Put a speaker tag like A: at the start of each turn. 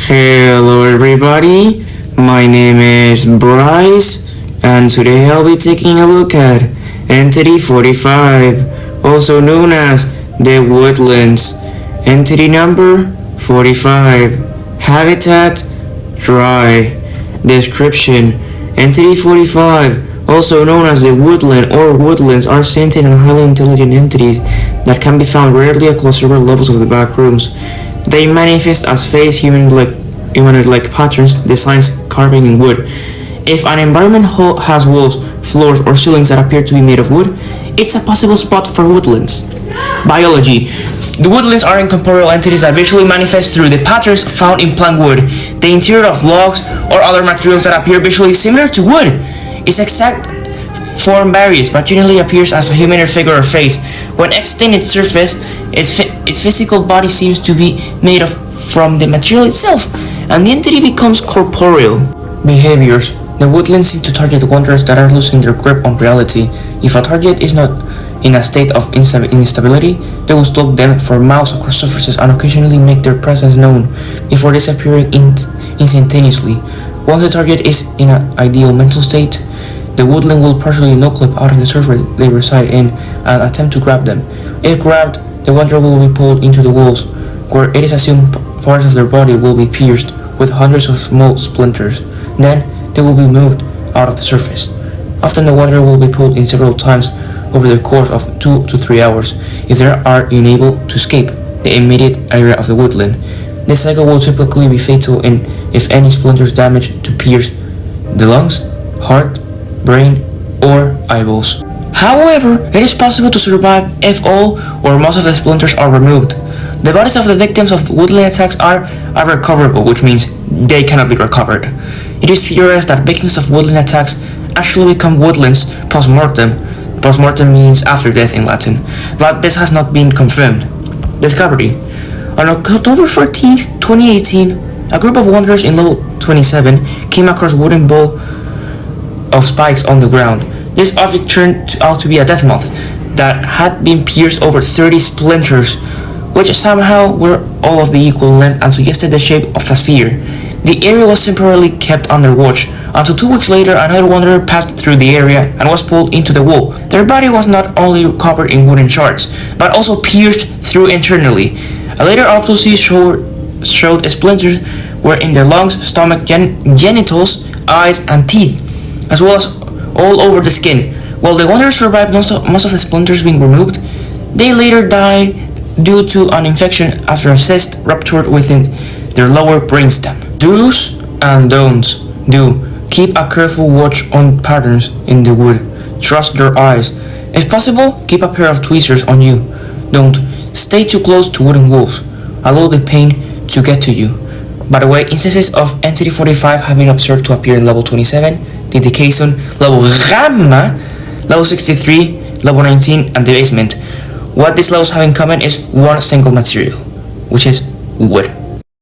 A: Hello everybody, my name is Bryce, and today I'll be taking a look at Entity 45, also known as the Woodlins. Entity number 45, Habitat Dry. Description: Entity 45, also known as the Woodland or Woodlins, are sentient and highly intelligent entities that can be found rarely across several levels of the Backrooms. They manifest as phase humanoid-like patterns, designs, carving in wood. If an environment has walls, floors, or ceilings that appear to be made of wood, it's a possible spot for woodlands. Biology: the woodlands are incorporeal entities that visually manifest through the patterns found in plant wood. The interior of logs or other materials that appear visually similar to wood. Its exact form varies, but generally appears as a humanoid figure or face. When exiting its surface, its physical body seems to be made from the material itself, and the entity becomes corporeal. Behaviors: the woodlands seem to target wanderers that are losing their grip on reality. If a target is not in a state of instability, they will stalk them for miles across surfaces and occasionally make their presence known before disappearing instantaneously. Once the target is in an ideal mental state, the woodland will partially no-clip out of the surface they reside in and attempt to grab them. If grabbed, the wanderer will be pulled into the walls, where it is assumed parts of their body will be pierced with hundreds of small splinters. Then, they will be moved out of the surface. Often the wanderer will be pulled in several times over the course of 2 to 3 hours if they are unable to escape the immediate area of the woodland. This cycle will typically be fatal if any splinters damage to pierce the lungs, heart, brain, or eyeballs. However, it is possible to survive if all or most of the splinters are removed. The bodies of the victims of woodland attacks are recoverable, which means they cannot be recovered. It is theorized that victims of woodland attacks actually become woodlands post-mortem. Post-mortem means after death in Latin, but this has not been confirmed. Discovery: on October 14th, 2018, a group of wanderers in level 27 came across a wooden ball of spikes on the ground. This object turned out to be a death moth that had been pierced over 30 splinters, which somehow were all of the equal length and suggested the shape of a sphere. The area was temporarily kept under watch until 2 weeks later another wanderer passed through the area and was pulled into the wall. Their body was not only covered in wooden shards, but also pierced through internally. A later autopsy showed splinters were in their lungs, stomach, genitals, eyes, and teeth, as well as all over the skin. While the wanderers survived most of the splinters being removed, they later died due to an infection after a cyst ruptured within their lower brainstem. Do's and don'ts. Do: keep a careful watch on patterns in the wood. Trust your eyes. If possible, keep a pair of tweezers on you. Don't: stay too close to wooden walls. Allow the pain to get to you. By the way, instances of Entity 45 have been observed to appear in level 27, the Decason, level Gamma, level 63, level 19, and the basement. What these levels have in common is one single material, which is wood.